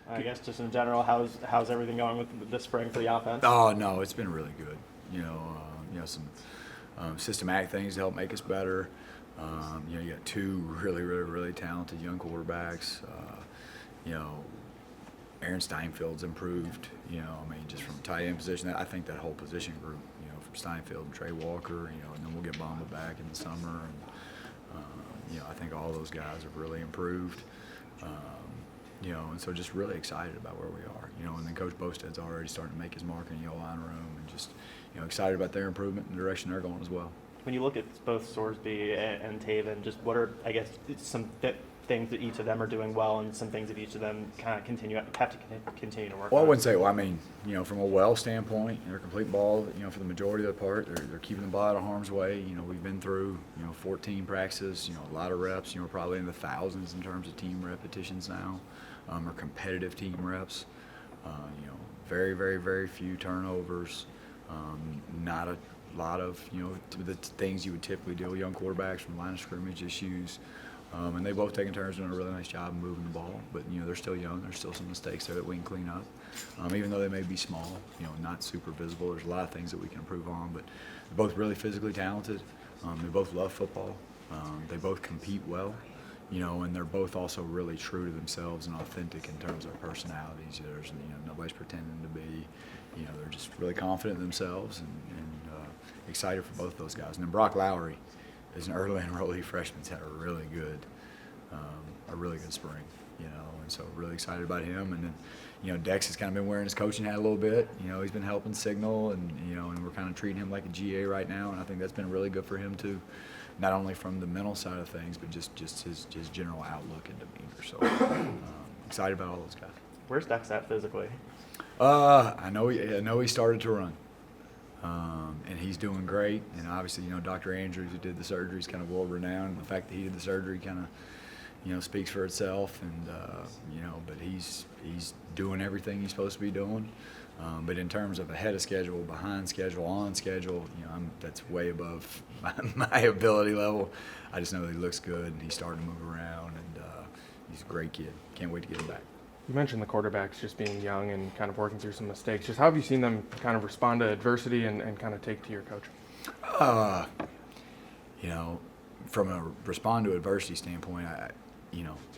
I guess just in general, how's everything going with this spring for the offense? Oh no, it's been really good. Some systematic things to help make us better. You got two really talented young quarterbacks. You know, Aaron Steinfeld's improved. Just from tight end position, I think that whole position group. From Steinfeld and Trey Walker. And then we'll get Bamba back in the summer. And I think all those guys have really improved. And so just really excited about where we are. And then Coach Bosted's already starting to make his mark in the O-line room, and just excited about their improvement and the direction they're going as well. When you look at both Sorsby and Taven, just what are, I guess, some things that each of them are doing well, and some things that each of them kind of have to continue to work on? Well, I wouldn't say. Well, from a well standpoint, they're complete ball. For the majority of the part, they're keeping the ball out of harm's way. We've been through 14 practices. A lot of reps. We're probably in the thousands in terms of team repetitions now, or competitive team reps. Very, very, very few turnovers. Not a lot of the things you would typically deal with young quarterbacks from line of scrimmage issues. And they've both taken turns doing a really nice job of moving the ball. But, they're still young. There's still some mistakes there that we can clean up. Even though they may be small, not super visible. There's a lot of things that we can improve on. But they're both really physically talented. They both love football. They both compete well. And they're both also really true to themselves and authentic in terms of their personalities. There's, nobody's pretending to be. They're just really confident in themselves and excited for both those guys. And then Brock Lowry is an early enrollee freshman. He's had a really good spring, and so really excited about him. And then, Dex has kind of been wearing his coaching hat a little bit. He's been helping signal, and and we're kind of treating him like a GA right now, and I think that's been really good for him too, not only from the mental side of things, but just his general outlook and demeanor. So excited about all those guys. Where's Dex at physically? I know he started to run. And he's doing great. And obviously, Dr. Andrews, who did the surgery, is kind of world renowned. And the fact that he did the surgery kind of, speaks for itself. And but he's doing everything he's supposed to be doing. But in terms of ahead of schedule, behind schedule, on schedule, that's way above my ability level. I just know that he looks good and he's starting to move around, and he's a great kid. Can't wait to get him back. You mentioned the quarterbacks just being young and kind of working through some mistakes. Just how have you seen them kind of respond to adversity and kind of take to your coaching? From a respond to adversity standpoint,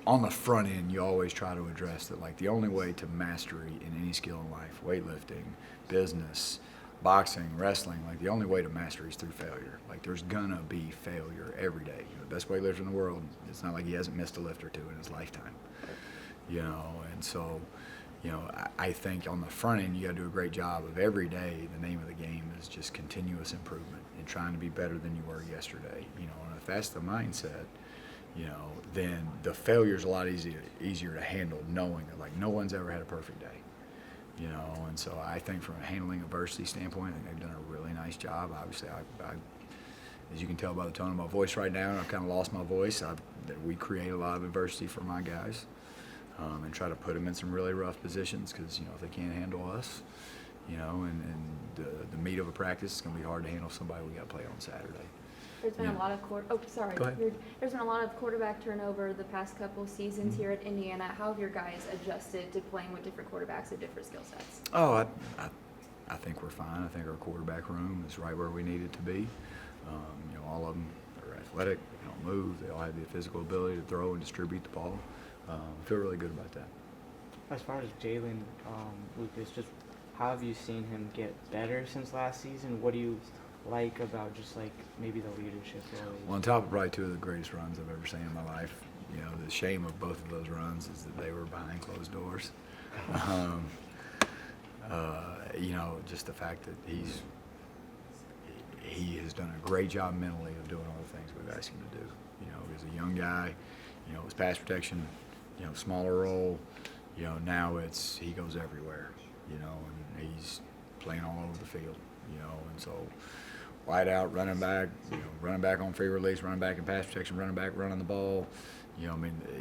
on the front end, you always try to address that, like, the only way to mastery in any skill in life, weightlifting, business, boxing, wrestling, like, the only way to mastery is through failure. Like, there's gonna be failure every day. The best weightlifter in the world, it's not like he hasn't missed a lift or two in his lifetime. And so, I think on the front end, you got to do a great job of every day. The name of the game is just continuous improvement and trying to be better than you were yesterday. And if that's the mindset, then the failure's a lot easier to handle, knowing that, like, no one's ever had a perfect day. And so I think from a handling adversity standpoint, I think they've done a really nice job. Obviously, I as you can tell by the tone of my voice right now, and I've kind of lost my voice. We create a lot of adversity for my guys. And try to put them in some really rough positions, because if they can't handle us, and the meat of a practice is going to be hard to handle somebody we got to play on Saturday. There's been a lot of There's been a lot of quarterback turnover the past couple seasons here at Indiana. How have your guys adjusted to playing with different quarterbacks with different skill sets? Oh, I think we're fine. I think our quarterback room is right where we need it to be. All of them are athletic. They don't move. They all have the physical ability to throw and distribute the ball. Feel really good about that. As far as Jalen Lucas, just how have you seen him get better since last season? What do you like about just, like, maybe the leadership role? Well, on top of probably two of the greatest runs I've ever seen in my life, the shame of both of those runs is that they were behind closed doors. Just the fact that he has done a great job mentally of doing all the things we've asked him to do. He's a young guy, his pass protection, smaller role, now he goes everywhere, and he's playing all over the field, and so wide out, running back on free release, running back in pass protection, running back, running the ball,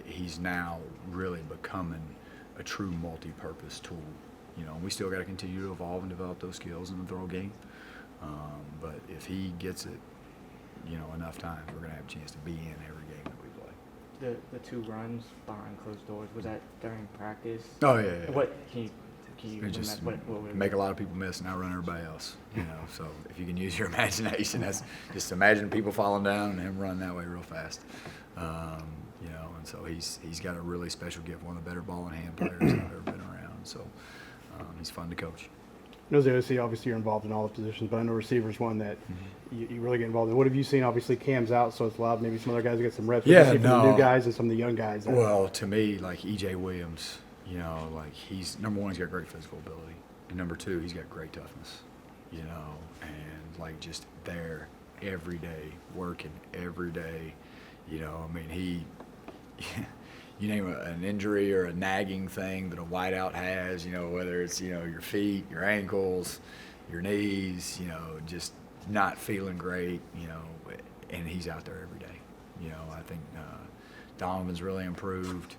he's now really becoming a true multi-purpose tool, and we still got to continue to evolve and develop those skills in the throw game, but if he gets it, enough times, we're going to have a chance to be in every game that we play. the 2 runs behind closed doors, was that during practice? Oh, yeah. What can you It just what was make a lot of people miss and outrun everybody else, you know. So if you can use your imagination, that's just imagine people falling down and him running that way real fast, you know. And so he's got a really special gift, one of the better ball in hand players I've ever been around. So he's fun to coach. Knows the OC, obviously you're involved in all the positions, but I know receiver's one that you really get involved in. What have you seen? Obviously Cam's out, so it's allowed maybe some other guys to get some reps. Yeah, from the new guys and some of the young guys. Well, to me, like E.J. Williams, you know, like he's number one, he's got great physical ability, and number two, he's got great toughness, you know, and like just there every day, working every day, you know. I mean, he, you name an injury or a nagging thing that a wideout has, you know, whether it's, you know, your feet, your ankles, your knees, you know, just not feeling great, you know, and he's out there every day. You know, I think Donovan's really improved.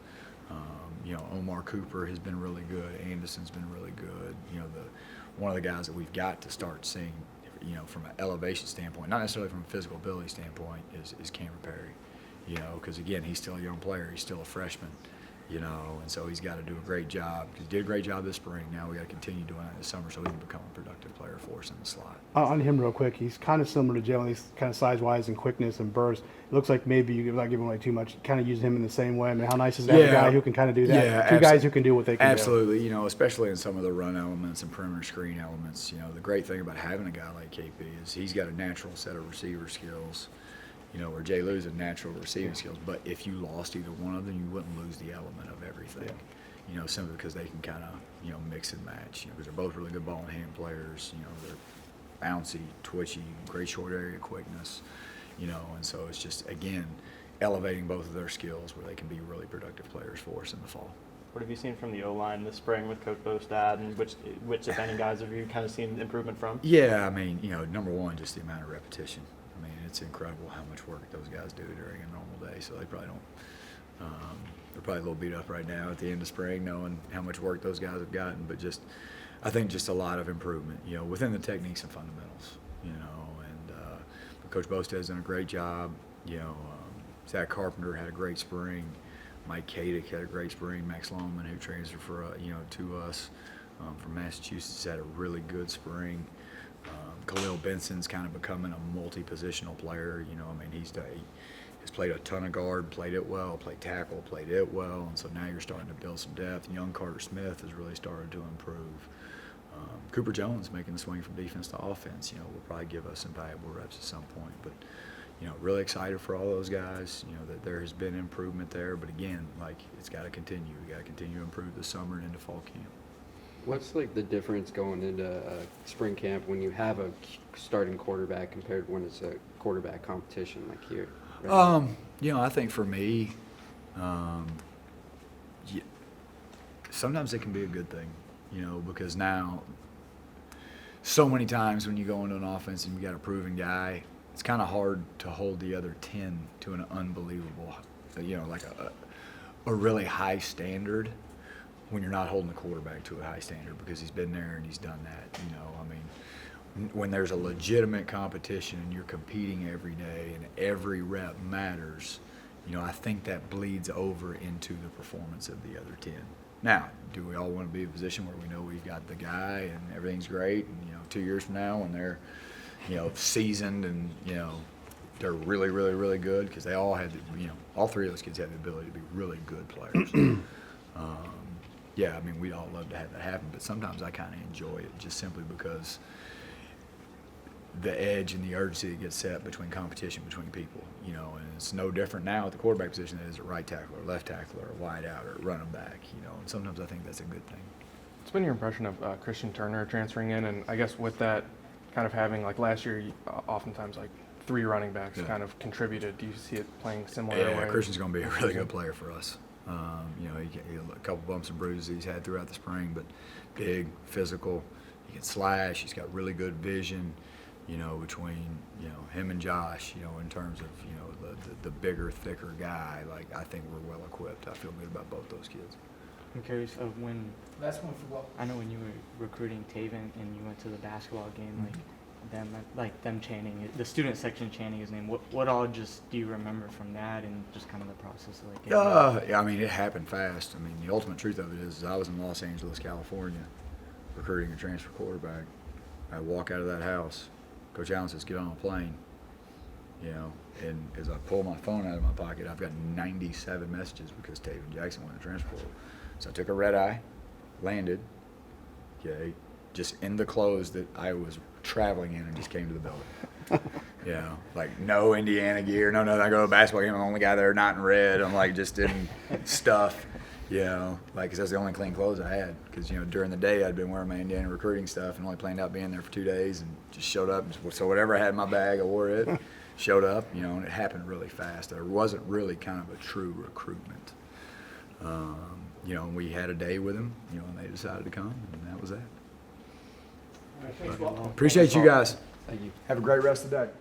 You know, Omar Cooper has been really good. Anderson's been really good. You know, one of the guys that we've got to start seeing, you know, from an elevation standpoint, not necessarily from a physical ability standpoint, is Cameron Perry. You know, because again, he's still a young player. He's still a freshman. You know, and so he's got to do a great job. He did a great job this spring. Now we got to continue doing it this summer so he can become a productive player for us in the slot. On him real quick, he's kind of similar to Jalen. He's kind of size-wise and quickness and burst. It looks like maybe you're not giving away too much, kind of using him in the same way. I mean, how nice is that? A guy who can kind of do that. Yeah, Two guys who can do what they can do. Absolutely. You know, especially in some of the run elements and perimeter screen elements. You know, the great thing about having a guy like KP is he's got a natural set of receiver skills. You know, where Jay Lou's a natural receiving skills, but if you lost either one of them, you wouldn't lose the element of everything. Yeah. You know, simply because they can kind of, you know, mix and match. You know, because they're both really good ball and hand players. You know, they're bouncy, twitchy, great short area quickness. You know, and so it's just, again, elevating both of their skills where they can be really productive players for us in the fall. What have you seen from the O-line this spring with Coach Bostad, and which if any, guys have you kind of seen improvement from? Yeah, I mean, you know, number one, just the amount of repetition. I mean, it's incredible how much work those guys do during a normal day. So they probably don't. They're probably a little beat up right now at the end of spring, knowing how much work those guys have gotten. But just, I think, just a lot of improvement. You know, within the techniques and fundamentals. You know, and but Coach Bostad's done a great job. You know, Zach Carpenter had a great spring. Mike Kadick had a great spring. Max Longman, who transferred to us from Massachusetts, had a really good spring. Khalil Benson's kind of becoming a multi-positional player. You know, I mean, he's played a ton of guard, played it well, played tackle, played it well, and so now you're starting to build some depth. Young Carter Smith has really started to improve. Cooper Jones making the swing from defense to offense, you know, will probably give us some valuable reps at some point. But, you know, really excited for all those guys, you know, that there has been improvement there. But again, like, it's got to continue. We got to continue to improve this summer and into fall camp. What's like the difference going into spring camp when you have a starting quarterback compared to when it's a quarterback competition like here? Right? You know, I think for me, sometimes it can be a good thing, you know, because now so many times when you go into an offense and you got a proven guy, it's kind of hard to hold the other 10 to an unbelievable, you know, like a really high standard when you're not holding the quarterback to a high standard because he's been there and he's done that. You know, I mean, when there's a legitimate competition and you're competing every day and every rep matters, you know, I think that bleeds over into the performance of the other 10. Now, do we all want to be in a position where we know we've got the guy and everything's great, and, you know, 2 years from now when they're, you know, seasoned and, you know, they're really, really, really good, because they all had, you know, all three of those kids had the ability to be really good players. Yeah, I mean, we'd all love to have that happen, but sometimes I kind of enjoy it just simply because the edge and the urgency that gets set between competition between people, you know, and it's no different now at the quarterback position than it is at right tackle or left tackle or wide out or running back, you know, and sometimes I think that's a good thing. What's been your impression of Christian Turner transferring in, and I guess with that kind of having, like last year, oftentimes like 3 running backs kind of contributed. Do you see it playing similar Yeah, ways? Christian's going to be a really good player for us. You know, he a couple bumps and bruises he's had throughout the spring, but big, physical. He can slash. He's got really good vision, you know, between, you know, him and Josh, you know, in terms of, you know, the bigger, thicker guy. Like, I think we're well equipped. I feel good about both those kids. I'm curious of when. Last one for Walt. I know when you were recruiting Taven and you went to the basketball game, like them, like them chanting, the student section chanting his name. What all just do you remember from that and just kind of the process of like? Getting Yeah, I mean, it happened fast. I mean, the ultimate truth of it is I was in Los Angeles, California, recruiting a transfer quarterback. I walk out of that house, Coach Allen says, get on a plane. You know, and as I pull my phone out of my pocket, I've got 97 messages because Taven Jackson went to transfer portal. So I took a red eye, landed, okay, just in the clothes that I was traveling in, and just came to the building. You know, like no Indiana gear, no nothing. I go to a basketball game, I'm the only guy there not in red. I'm like just in stuff, you know, like 'cause that's the only clean clothes I had. 'Cause you know during the day I'd been wearing my Indiana recruiting stuff and only planned out being there for 2 days, and just showed up. So whatever I had in my bag, I wore it. Showed up, you know, and it happened really fast. There wasn't really kind of a true recruitment. You know, and we had a day with them, you know, and they decided to come, and that was that. Appreciate you guys. Thank you. Have a great rest of the day.